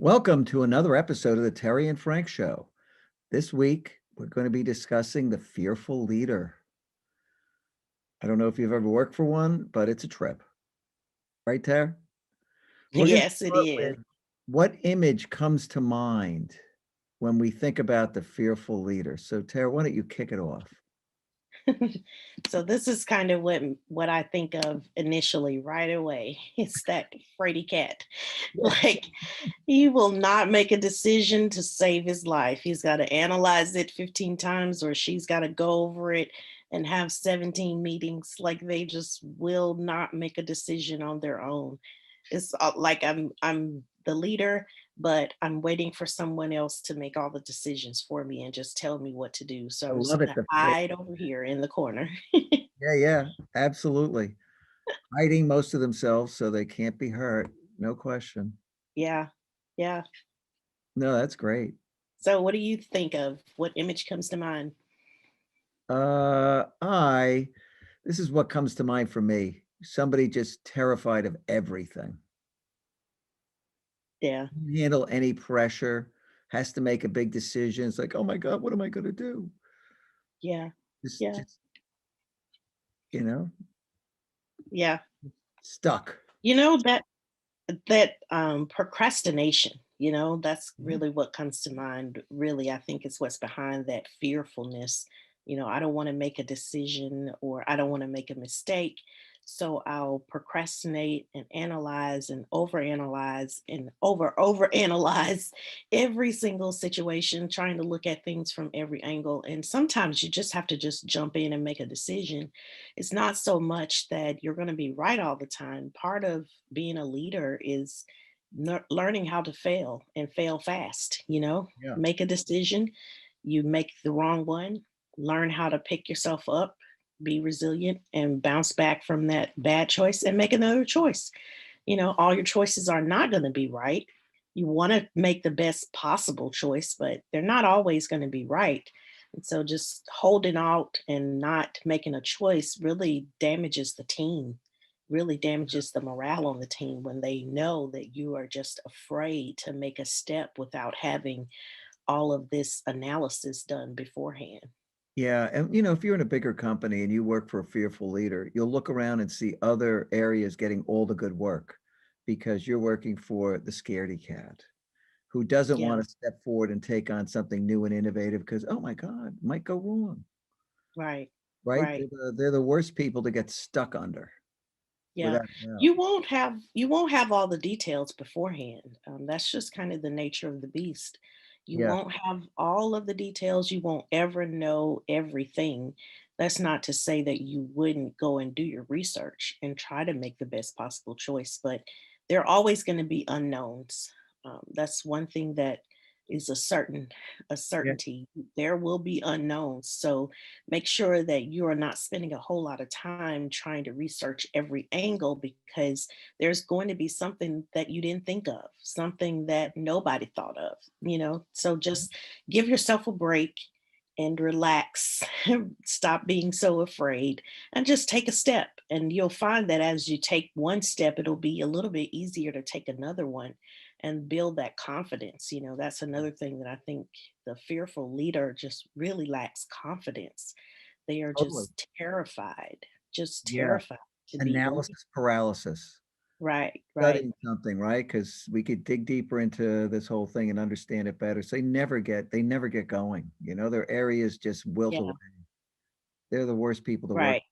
Welcome to another episode of the Terry and Frank Show. This week, we're going to be discussing the fearful leader. I don't know if you've ever worked for one, but it's a trip. Right, Terry? We're going to Yes, it start is. with what image comes to mind when we think about the fearful leader. So, Terry, why don't you kick it off? So this is kind of what I think of initially right away. It's that fraidy cat. Like he will not make a decision to save his life. He's got to analyze it 15 times or she's got to go over it and have 17 meetings. Like they just will not make a decision on their own. It's like I'm the leader, but I'm waiting for someone else to make all the decisions for me and just tell me what to do. So I I'm just love it. gonna hide over here in the corner. Yeah, absolutely. Hiding most of themselves so they can't be hurt. No question. Yeah. Yeah. No, that's great. So what do you think of? What image comes to mind? Uh, I, this is what comes to mind for me. Somebody just terrified of everything. Yeah. Handle any pressure, has to make a big decision. It's like, oh my God, what am I going to do? Yeah. Just, Yeah. just, you know, Yeah. stuck. That procrastination, that's Mhm. really what comes to mind. Really, I think it's what's behind that fearfulness. I don't want to make a decision or I don't want to make a mistake. So I'll procrastinate and analyze and overanalyze and overanalyze every single situation, trying to look at things from every angle. And sometimes you just have to just jump in and make a decision. It's not so much that you're going to be right all the time. Part of being a leader is learning how to fail and fail fast, Yeah. make a decision, you make the wrong one, learn how to pick yourself up, be resilient and bounce back from that bad choice and make another choice. All your choices are not going to be right. You want to make the best possible choice, but they're not always going to be right. And so just holding out and not making a choice really damages the team, really damages the morale on the team when they know that you are just afraid to make a step without having all of this analysis done beforehand. Yeah. And, if you're in a bigger company and you work for a fearful leader, you'll look around and see other areas getting all the good work because you're working for the scaredy cat who doesn't Yeah, want to step forward and take on something new and innovative because, oh my God, it might go wrong. right, Right? right. They're the worst people to get stuck under Yeah, without a doubt. you won't have all the details beforehand. That's just kind of the nature of the beast. You Yeah. won't have all of the details. You won't ever know everything. That's not to say that you wouldn't go and do your research and try to make the best possible choice, but there are always going to be unknowns. That's one thing that is a Yeah. certainty. There will be unknowns. So make sure that you are not spending a whole lot of time trying to research every angle because there's going to be something that you didn't think of, something that nobody thought of. So just give yourself a break and relax. Stop being so afraid and just take a step. And you'll find that as you take one step, it'll be a little bit easier to take another one and build that confidence. That's another thing that I think the fearful leader just really lacks confidence. They are Totally. just Yeah. terrified to be the leader. Analysis paralysis. Right, right. Studying something, right? Because we could dig deeper into this whole thing and understand it better. So they never get going. Their areas just wilt Yeah, away. They're the worst people to work. right.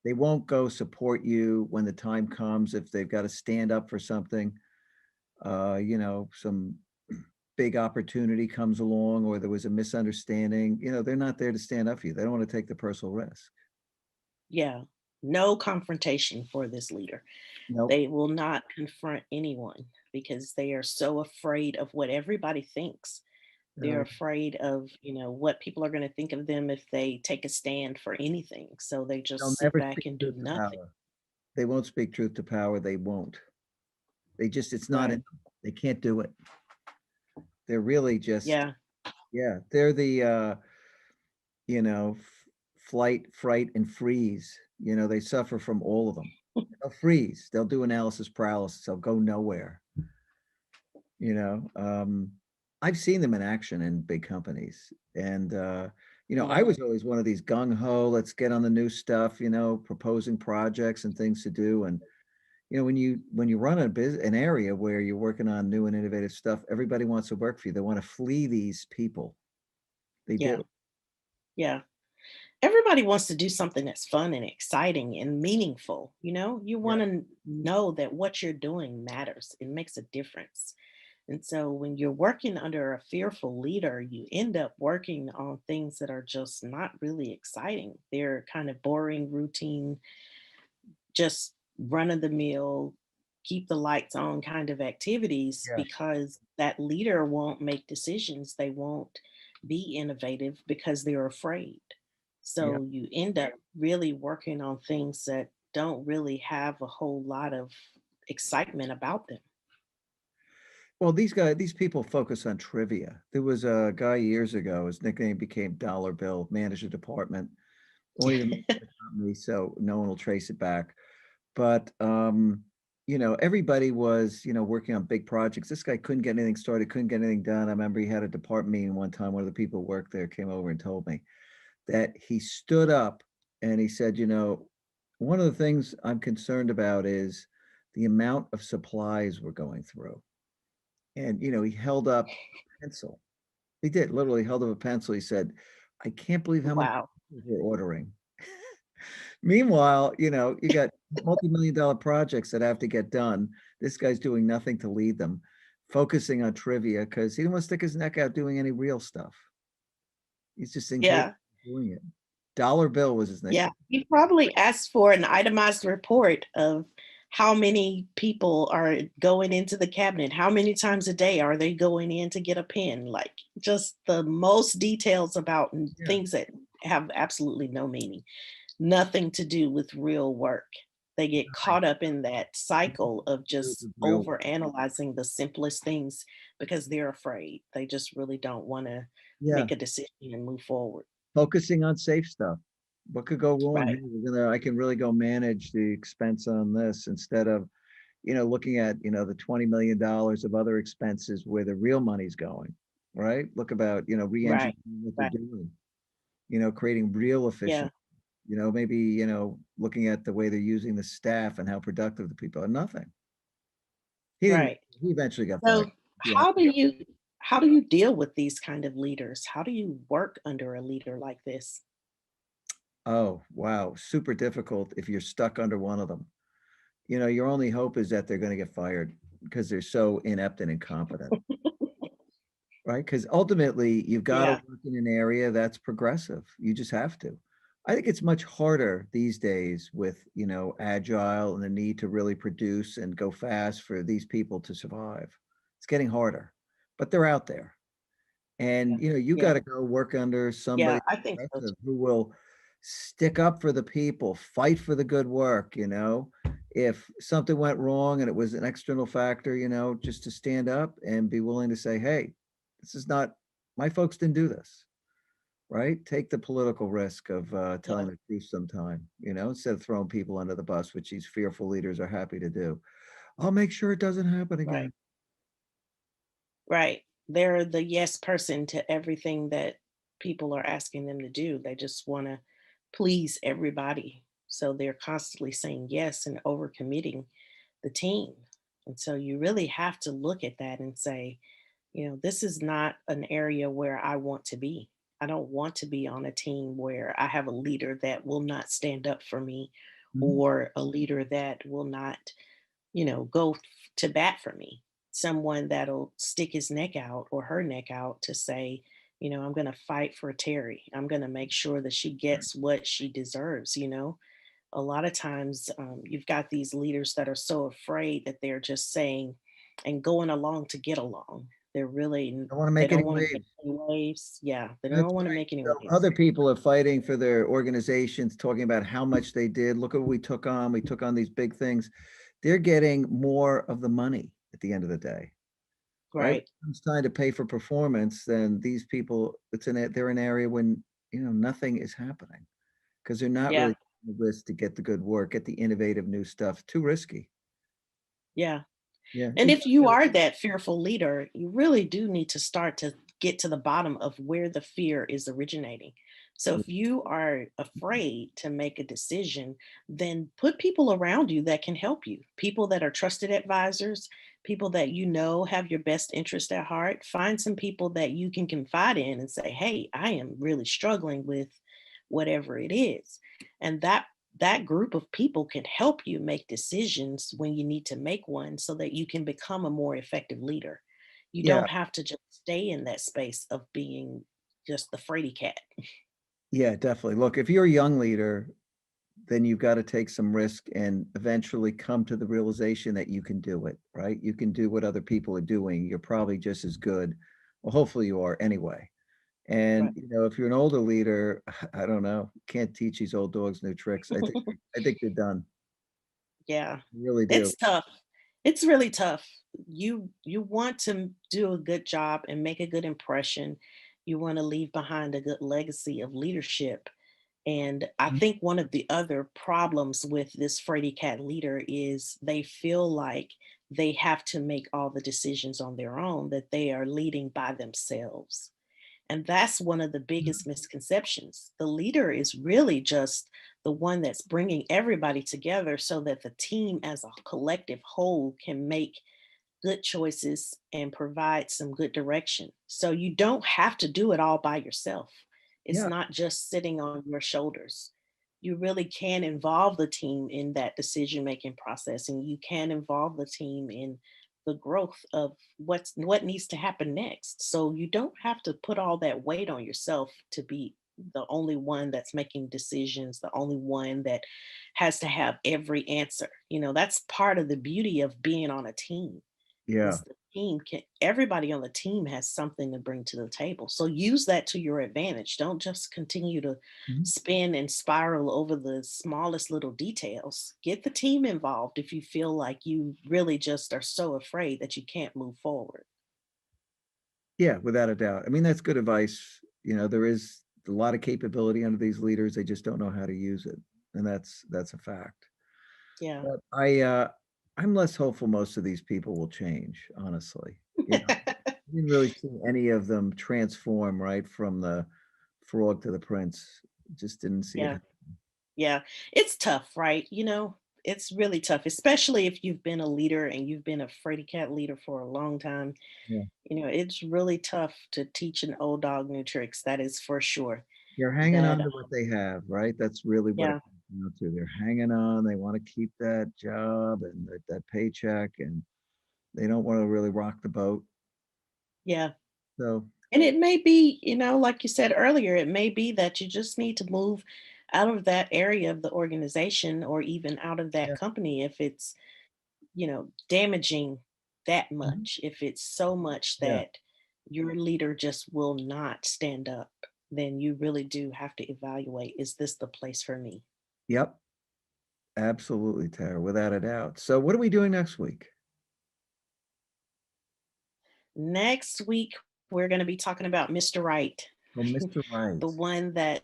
They won't go support you when the time comes if they've got to stand up for something. Some big opportunity comes along or there was a misunderstanding, they're not there to stand up for you. They don't want to take the personal risk. Yeah. No confrontation for this leader. Nope. They will not confront anyone because they are so afraid of what everybody thinks. They're Uh, afraid of, what people are going to think of them if they take a stand for anything. So they they'll just sit never back speak and do truth to nothing. power. They won't speak truth to power. They won't. It's not in Right. them. They can't do it. They're really just, Yeah. yeah, they're the, flight, fright, and freeze. They suffer from all of them. They'll freeze. They'll do analysis paralysis. They'll go nowhere. you know? I've seen them in action in big companies, and, I Yeah. was always one of these gung ho, let's get on the new stuff, proposing projects and things to do, and, when you run an area where you're working on new and innovative stuff, everybody wants to work for you. They wanna flee these people. They Yeah. do. Yeah. Everybody wants to do something that's fun and exciting and meaningful. You Yeah, want to know that what you're doing matters, it makes a difference. And so when you're working under a fearful leader, you end up working on things that are just not really exciting. They're kind of boring, routine, just run of the mill, keep the lights on kind of activities, yes, because that leader won't make decisions. They won't be innovative because they're afraid. yeah. So you end up really working on things that don't really have a whole lot of excitement about them. Well, these people focus on trivia. There was a guy years ago, his nickname became Dollar Bill, managed a department, won't even mention the company, so no one will trace it back. But, everybody was, working on big projects. This guy couldn't get anything started, couldn't get anything done. I remember he had a department meeting one time, one of the people who worked there came over and told me that he stood up and he said, "One of the things I'm concerned about is the amount of supplies we're going through." And, he held up a pencil. He did, literally held up a pencil. He said, "I can't believe how many Wow. pencils we're ordering." Meanwhile, you got multi-million dollar projects that have to get done. This guy's doing nothing to lead them, focusing on trivia because he didn't want to stick his neck out doing any real stuff. He's just incapable Yeah. of doing it. Dollar Bill was his Yeah, nickname. he probably asked for an itemized report of how many people are going into the cabinet, how many times a day are they going in to get a pen, like, just the most details about Yeah, things that have absolutely no meaning, nothing to do with real work. They get nothing caught up in that to cycle of do just with real work. over analyzing the simplest things because they're afraid. They just really don't wanna Yeah, make a decision and move forward. focusing on safe stuff. What could go wrong? Hey, Right, I can really go manage the expense on this instead of looking at, the $20 million of other expenses where the real money's going, right? Look about, right, re-engineering what they're right. doing, creating real Yeah, efficiency, maybe, looking at the way they're using the staff and how productive the people are. Nothing. He didn't, right. he eventually got fired. So, Yeah. how do you deal with these kind of leaders? How do you work under a leader like this? Oh, wow. Super difficult if you're stuck under one of them. Your only hope is that they're going to get fired because they're so inept and incompetent. Right, because ultimately, you've gotta Yeah, work in an area that's progressive. You just have to. I think it's much harder these days with, agile and the need to really produce and go fast for these people to survive. It's getting harder, but they're out there. yeah, And, you yeah, gotta go work under yeah, somebody I think so progressive too. who will stick up for the people, fight for the good work, If something went wrong and it was an external factor, just to stand up and be willing to say, "Hey, this is not my folks didn't do this," right? Take the political risk of, telling Yeah, the truth sometime, instead of throwing people under the bus, which these fearful leaders are happy to do. "I'll make sure it doesn't happen right, again." right. They're the yes person to everything that people are asking them to do. They just wanna please everybody. So they're constantly saying yes and overcommitting the team. And so you really have to look at that and say, this is not an area where I want to be. I don't want to be on a team where I have a leader that will not stand up for me, Mhm. or a leader that will not, go to bat for me. Someone that'll stick his neck out or her neck out to say, I'm going to fight for Terry. I'm going to make sure that she gets what she deserves. A lot of times, you've got these leaders that are so afraid that they're just saying and going along to get along. They're really, Don't wanna they make any don't want to make waves. any waves. Yeah, they That's don't want to right. make any So waves. other people are fighting for their organizations, talking about how much they did. Look at what we took on. We took on these big things. They're getting more of the money at the end of the day, right? Right. When it's time to pay for performance, then these people, they're an area when, nothing is happening because they're not Yeah. really taking the risk to get the good work, get the innovative new stuff. Too risky. Yeah. Yeah, And you if gotta you get it. are that fearful leader, you really do need to start to get to the bottom of where the fear is originating. So Yeah. if you are afraid to make a decision, then put people around you that can help you. People that are trusted advisors, people that you know have your best interest at heart. Find some people that you can confide in and say, "Hey, I am really struggling with whatever it is." And that group of people can help you make decisions when you need to make one so that you can become a more effective leader. You Yeah, don't have to just stay in that space of being just the fraidy cat. yeah, definitely. Look, if you're a young leader, then you've gotta take some risk and eventually come to the realization that you can do it, right? You can do what other people are doing. You're probably just as good. Well, hopefully you are anyway. Right. And, if you're an older leader, I don't know, can't teach these old dogs new tricks. I think they're done. Yeah. I really do. It's tough. It's really tough. You want to do a good job and make a good impression. You want to leave behind a good legacy of leadership. And I Mhm. think one of the other problems with this fraidy cat leader is they feel like they have to make all the decisions on their own, that they are leading by themselves. And that's one of the biggest misconceptions. The leader is really just the one that's bringing everybody together so that the team as a collective whole can make good choices and provide some good direction. So you don't have to do it all by yourself. It's Yeah, not just sitting on your shoulders. You really can involve the team in that decision making process, and you can involve the team in the growth of what needs to happen next. So you don't have to put all that weight on yourself to be the only one that's making decisions, the only one that has to have every answer. That's part of the beauty of being on a team yeah. is the team can everybody on the team has something to bring to the table. So use that to your advantage. Don't just continue to Mhm. spin and spiral over the smallest little details. Get the team involved if you feel like you really just are so afraid that you can't move forward. Yeah, without a doubt. I mean, that's good advice. There is a lot of capability under these leaders, they just don't know how to use it, and that's a fact. Yeah. But I'm less hopeful most of these people will change, honestly. I didn't really see any of them transform, right, from the frog to the prince. Just didn't see it Yeah. Yeah. It's tough, right? It's really tough, especially if you've been a leader and you've been a fraidy cat leader for a long time. Yeah. It's really tough to teach an old dog new tricks. That is for sure. They're hanging That on to what they have, right? That's really what it Yeah, comes down to. They're hanging on, they wanna keep that job and that paycheck, and they don't wanna really rock the boat. yeah. So, And it may be, like you said earlier, it may be that you just need to move out of that area of the organization or even out of that yeah. company if it's, damaging that Mhm. much. If it's so much Yeah. that your leader just will not stand up, then you really do have to evaluate, is this the place for me? Yep. Absolutely, Tara, without a doubt. So what are we doing next week? Next week, we're going to be talking about Mr. Right, Oh, Mr. Right. the one that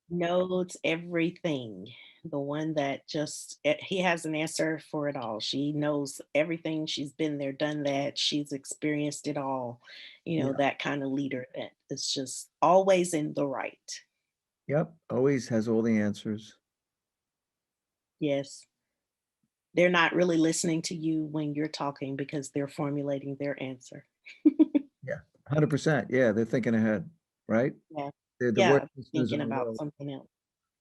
knows everything, the one that just he has an answer for it all. She knows everything. She's been there, done that. She's experienced it all. Yeah. That kind of leader that is just always in the right. Yep. Always has all the answers. Yes. They're not really listening to you when you're talking because they're formulating their answer. Yeah. 100%. Yeah, they're thinking ahead, right? Yeah. They're the worst Yeah. listeners in Thinking the about world. something else.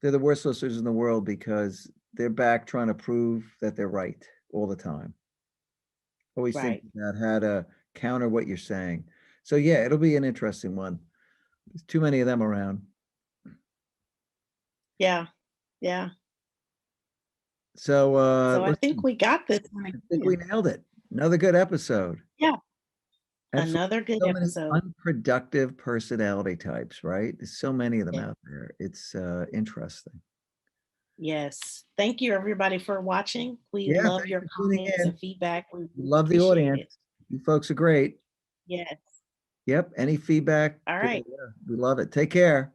They're the worst listeners in the world because they're back trying to prove that they're right all the time. Always Right. thinking about how to counter what you're saying. So, yeah, it'll be an interesting one. There's too many of them around. Yeah. Yeah. So, So I think listen, we got this one I think we again. nailed it. Another good episode. Yeah. Absolutely. Another good So many episode. unproductive personality types, right? There's so many of them Yeah. out there. It's, interesting. Yes. Thank you, everybody, for watching. We Yeah, love thanks your for tuning comments in. and feedback. We We really love the appreciate it. audience. You folks are great. Yes. Yep, any feedback, All right. yeah, we love it. Take care.